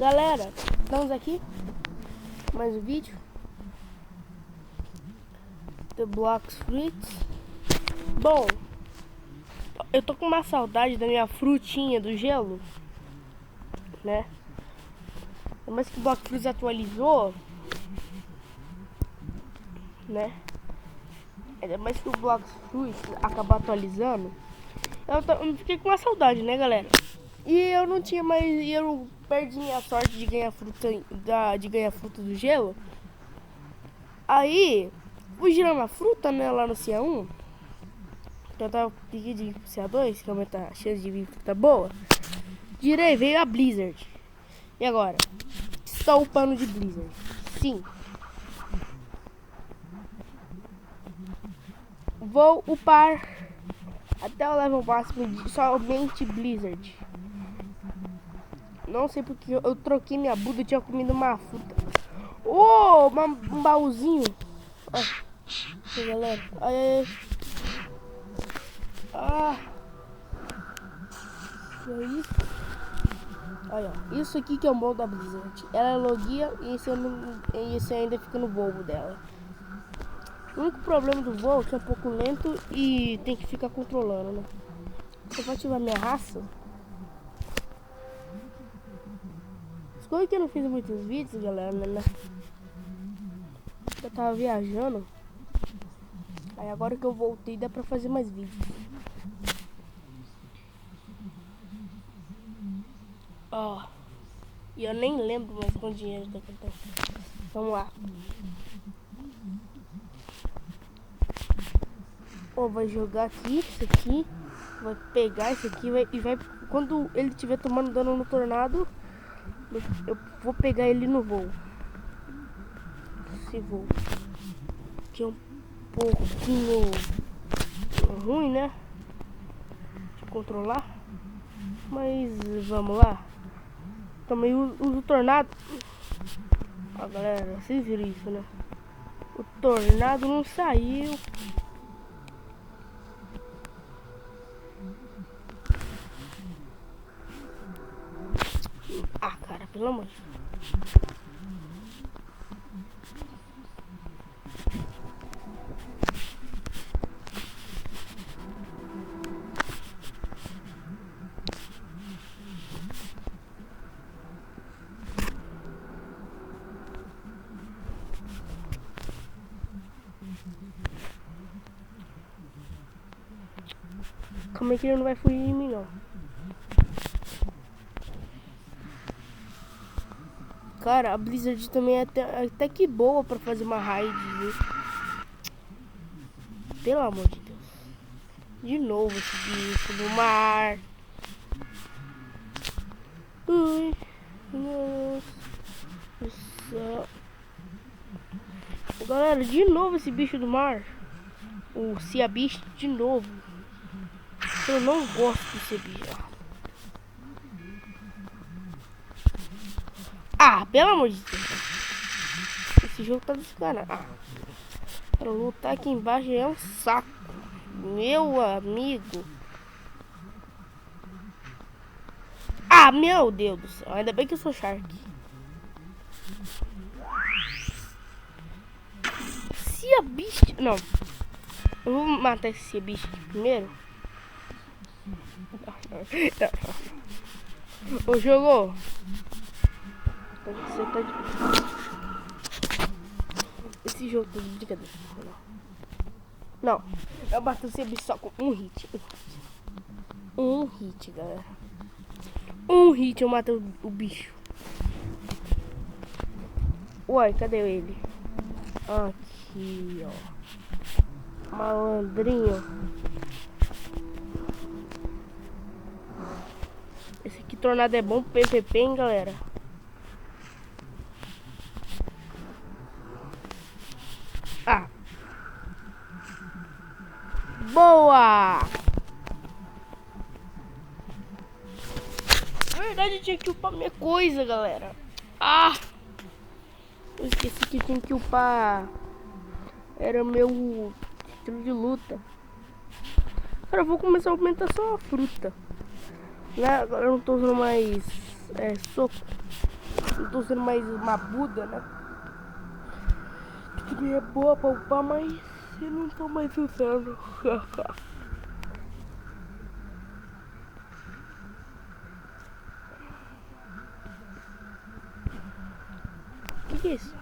Galera, estamos aqui mais um vídeo The Blox Fruits. Bom, eu tô com uma saudade da minha frutinha do gelo, né? Mas que o Blox Fruits atualizou, né? Ainda mais que o Blox Fruits acabou atualizando, eu fiquei com uma saudade, né, galera? E eu não tinha mais, eu perdi a sorte de ganhar fruta do gelo. Aí fui girando a fruta, né, lá no CA1. Eu tava pedindo de CA2, que aumenta a chance de vir fruta boa. Girei, veio a Blizzard. E agora? Estou upando de Blizzard. Sim. Vou upar até o level máximo de somente Blizzard. Não sei porque eu troquei minha Buda, eu tinha comido uma fruta. Oh, um baúzinho. Ó, galera. Aí. Ah. É isso. Aí, ó. Isso aqui que é o bom da Blizzard. Ela logia e esse ainda fica no voo dela. O único problema do voo é que é um pouco lento e tem que ficar controlando, né? Eu vou ativar minha raça. Como que eu não fiz muitos vídeos, galera, né? Eu tava viajando. Aí agora que eu voltei dá pra fazer mais vídeos. Ó. E eu nem lembro mais quanto dinheiro tá contando. Vamos lá. Ó, vai jogar aqui, isso aqui. Vai pegar isso aqui e vai. Quando ele estiver tomando dano no tornado, eu vou pegar ele no voo. Esse voo. Que é um pouquinho ruim, né? De controlar. Mas vamos lá. Também uso o tornado. Ó, galera, vocês viram isso, né? O tornado não saiu. Ah, cara, pelo amor de Deus. Como é que ele não vai fugir de mim, não? Cara, a Blizzard também é até que boa pra fazer uma raid, viu? Pelo amor de Deus. De novo esse bicho do mar. Ui, nossa do céu. Galera, de novo esse bicho do mar. O Sea Beast de novo. Eu não gosto desse bicho. Ah, pelo amor de Deus. Esse jogo tá descarado. Para lutar aqui embaixo é um saco. Meu amigo. Ah, meu Deus do céu. Ainda bem que eu sou Shark. Sea Beast. Não. Eu vou matar esse Sea Beast primeiro. Ô, jogo. Você tá de... Esse jogo tá de brincadeira. Não. Eu bato o Sea Beast só com um hit. Um hit, galera. Um hit eu mato o bicho. Uai, cadê ele? Aqui, ó. Malandrinho. Esse aqui tornado é bom pro PVP, hein, galera? Ah. Boa! Na verdade, eu tinha que upar minha coisa, galera. Ah! Eu esqueci que tinha que upar. Era meu estilo de luta. Cara, eu vou começar a aumentar só a fruta. Né? Agora eu não tô usando mais soco. Não tô sendo mais uma Buda, né? Que é boa pra upar, mas eu não tô mais usando. Que é isso?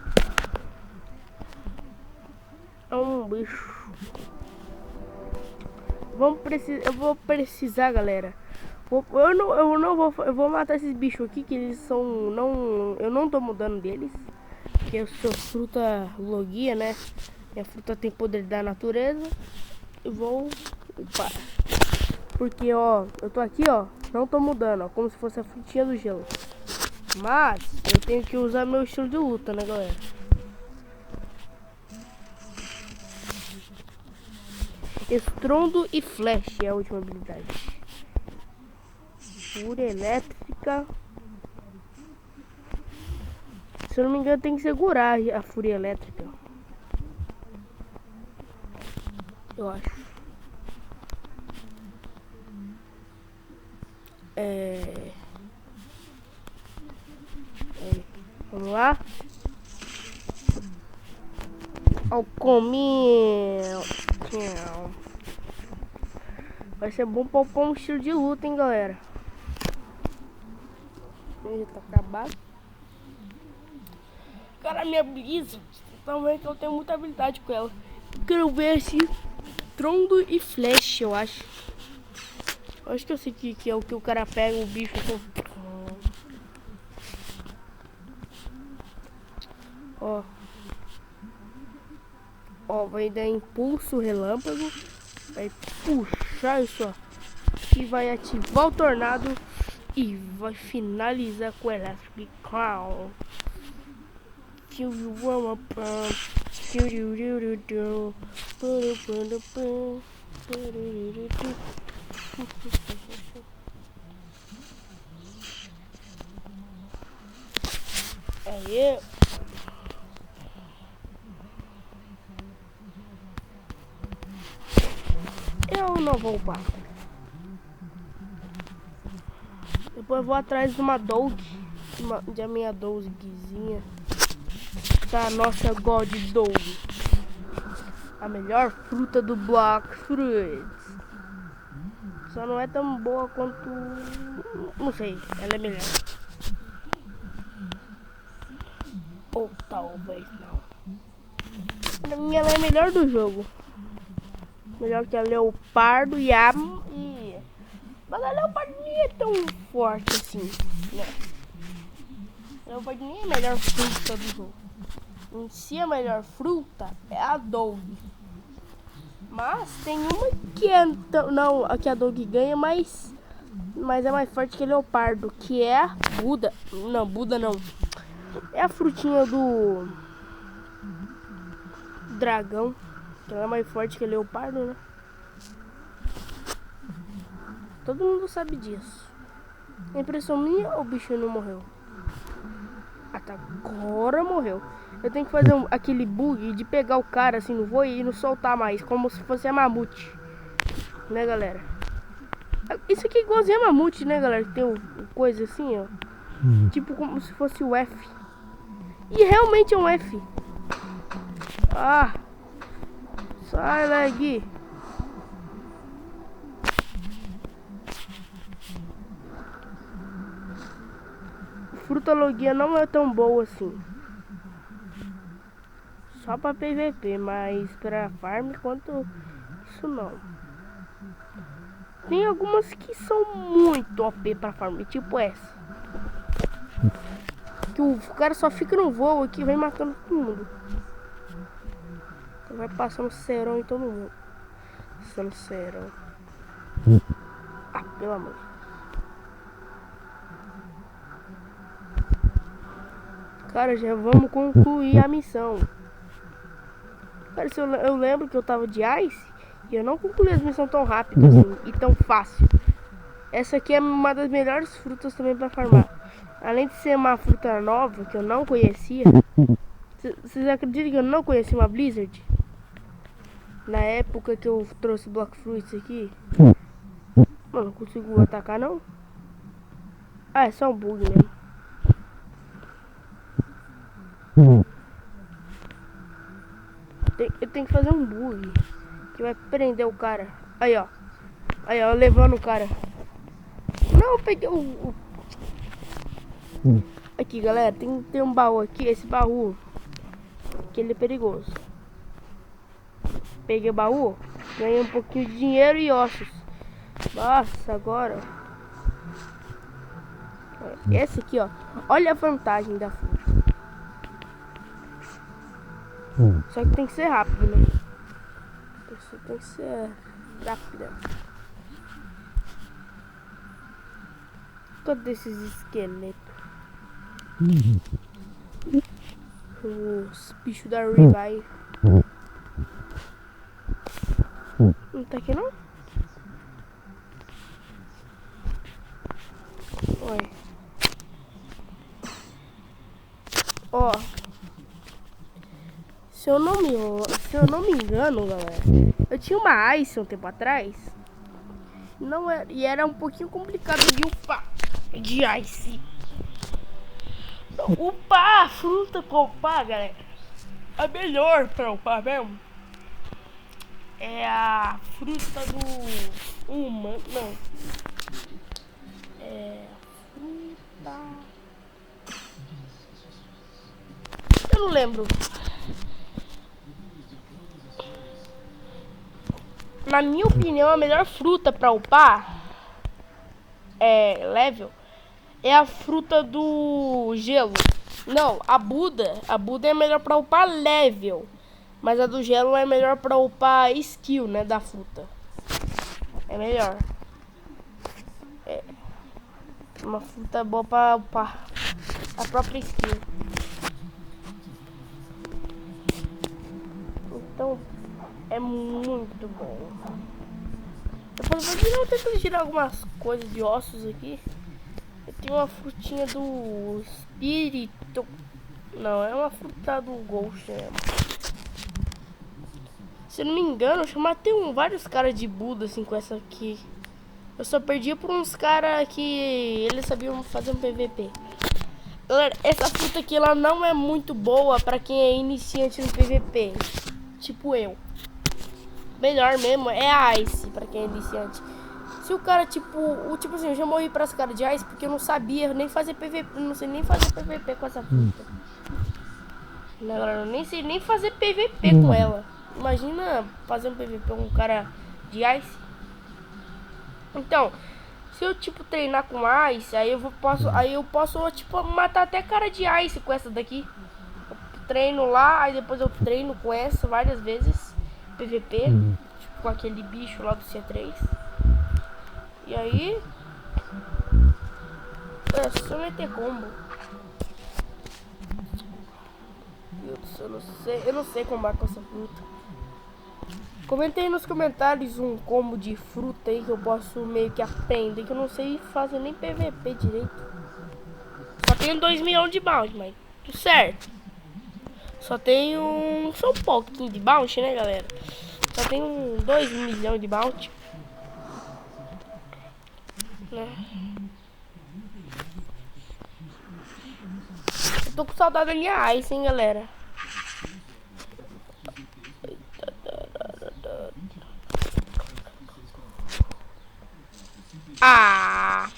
É um bicho. Eu vou precisar, galera. Eu vou matar esses bichos aqui, que eles são. Não, eu não tô mudando deles. Porque eu sou fruta logia, né? E a fruta tem poder da natureza. Eu vou upar. Porque, ó, eu tô aqui, ó. Não tô mudando, ó. Como se fosse a frutinha do gelo. Mas eu tenho que usar meu estilo de luta, né, galera? Estrondo e flash é a última habilidade. Fúria elétrica. Se eu não me engano, tem que segurar a fúria elétrica. Eu acho. Vamos lá. Ao cominho. Vai ser bom pra upar um estilo de luta, hein, galera. Ele tá acabado. Cara, minha Blizzard também, que eu tenho muita habilidade com ela. Quero ver esse trondo e flash, eu acho. Eu acho que eu sei que é o que o cara pega o bicho com... Ó. Ó, vai dar impulso relâmpago. Vai puxar isso, ó. E vai ativar o tornado. E vai finalizar com o Electric Crown. Aí. Eu não vou upar. Depois eu vou atrás de uma Dog. De minha Dogzinha. Da nossa God Dog. A melhor fruta do Block Fruits. Só não é tão boa quanto... Não sei, ela é melhor. Ou talvez não. Pra mim ela é a melhor do jogo. Melhor que a Leopardo e a... Mas a Leopardo nem é tão forte assim, né? A Leopardo nem é a melhor fruta do jogo. Em si a melhor fruta é a Dog. Mas tem uma que é... Não, a que a Dog ganha, mas é mais forte que a Leopardo. Que é a Buda. Não, Buda não. É a frutinha do... dragão. Que ela é mais forte que a Leopardo, né? Todo mundo sabe disso. A impressão minha, o bicho não morreu. Até agora morreu. Eu tenho que fazer aquele bug de pegar o cara assim no voo e não soltar mais, como se fosse a mamute. Né, galera? Isso aqui é igualzinho a mamute, né, galera? Tem coisa assim, ó. Tipo como se fosse o F. E realmente é um F. Ah! Sai, lag! Fruta logia não é tão boa assim. Só pra PVP, mas pra farm quanto isso não. Tem algumas que são muito OP pra farm, tipo essa. Que o cara só fica no voo aqui e vem matando todo mundo. Vai passando cerol em todo mundo. Passando cerol. Ah, pelo amor. Cara, já vamos concluir a missão. Cara, eu lembro que eu tava de Ice e eu não concluí as missões tão rápido assim e tão fácil. Essa aqui é uma das melhores frutas também pra farmar. Além de ser uma fruta nova que eu não conhecia. Vocês acreditam que eu não conhecia uma Blizzard? Na época que eu trouxe Block Fruits aqui. Mano, não consigo atacar não? Ah, é só um bug mesmo. Eu tenho que fazer um bug que vai prender o cara. Aí, ó. Aí, ó, levando o cara. Não, eu peguei o... Aqui, galera, tem um baú aqui. Esse baú, que ele é perigoso. Peguei o baú, ganhei um pouquinho de dinheiro e ossos. Nossa, agora... Esse aqui, ó. Olha a vantagem da fruta. Só que tem que ser rápido, né? Isso tem que ser rápida. Cadê esses esqueletos? Os bichos da Revive. Não tá aqui não? Oi. Ó. Se eu não me engano, galera, eu tinha uma Ice um tempo atrás. Não era, e era um pouquinho complicado de upar de Ice. Upar a fruta pra upar, galera, a melhor pra upar mesmo é a fruta do humano. Não. É a fruta. Eu não lembro. Na minha opinião, a melhor fruta pra upar level é a fruta do gelo. Não, a Buda é melhor pra upar level, mas a do gelo é melhor pra upar skill, né, da fruta. É melhor. É uma fruta boa pra upar a própria skill. Então é muito bom. Depois eu vou tentar girar algumas coisas de ossos aqui. Eu tenho uma frutinha do espírito. Não, é uma fruta do Ghost, né? Se eu não me engano, eu matei vários caras de Buda assim com essa aqui. Eu só perdi por uns caras que eles sabiam fazer um PVP. Galera, essa fruta aqui ela não é muito boa pra quem é iniciante no PVP. Tipo eu. Melhor mesmo é a Ice pra quem é iniciante. Se o cara, tipo assim, eu já morri pras caras de Ice porque eu não sabia nem fazer PVP. Não sei nem fazer PVP com essa fruta. Não, galera, eu nem sei nem fazer PVP com ela. Imagina fazer um PVP com um cara de Ice. Então, se eu tipo treinar com Ice, aí eu posso tipo matar até cara de Ice com essa daqui. Eu treino lá, aí depois eu treino com essa várias vezes. PVP, tipo com aquele bicho lá do C3. E aí é só meter combo. Eu não sei combar com essa fruta. Comentei nos comentários um combo de fruta aí que eu posso meio que aprender, que eu não sei fazer nem PVP direito. Só tenho 2 milhões de bounty, mas tudo certo. Só tenho só um pouquinho de bounty, né, galera? Só tenho 2 milhões de bounty, né? Eu tô com saudade da minha Ice, hein, galera. Ah!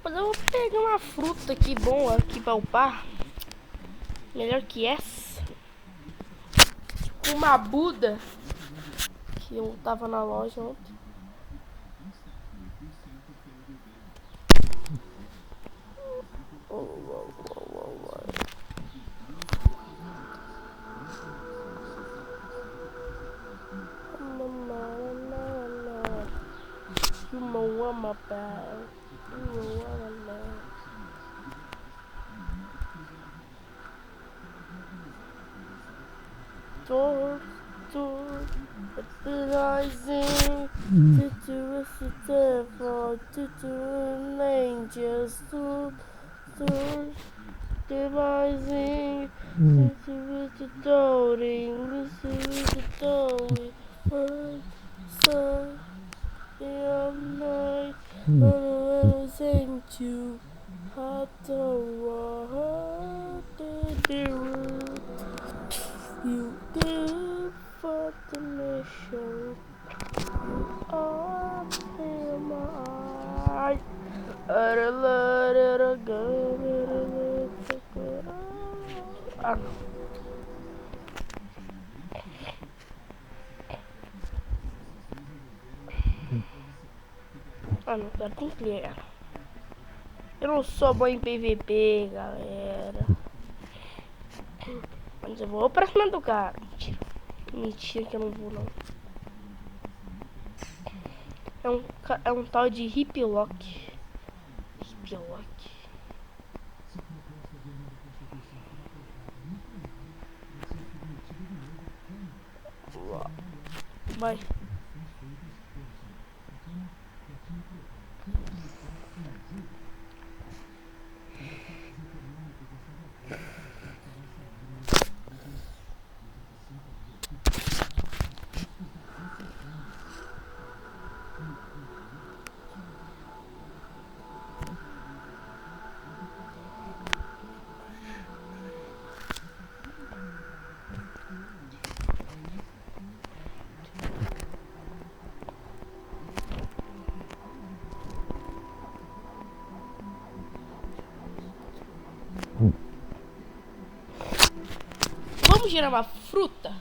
Mas eu vou pegar uma fruta aqui boa aqui pra upar. Melhor que essa. Tipo uma Buda. Que eu tava na loja ontem. Devising, what did you do for the mission? You are in my eyes. Ah, não. Ah, não, cara, tem que ler. Eu não sou bom em PVP, galera. Mas eu vou pra cima do cara. Mentira. Mentira que eu não vou, não. É um tal de Hiplock. Hiplock. Vai. Vamos gerar uma fruta?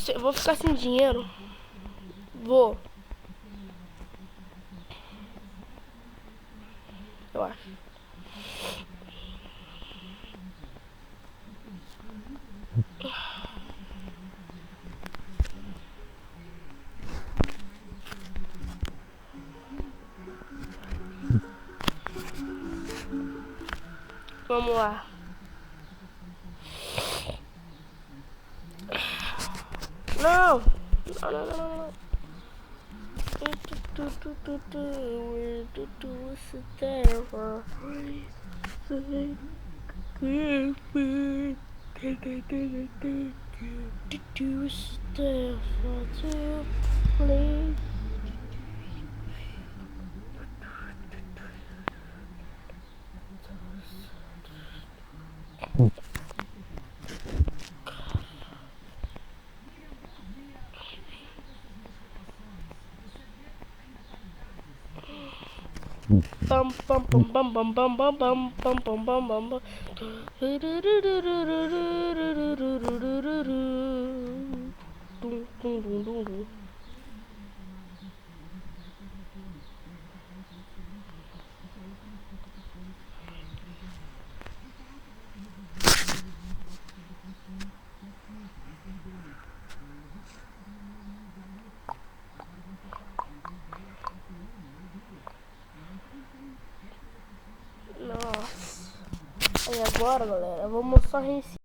Eu vou ficar sem dinheiro. Vou. Eu acho. Vamos lá. Não! Não, não, não, não. Bum bum bum bum bum bum bum bum bum bum bum bum bum. Nossa. Aí agora, galera, vamos só reiniciar.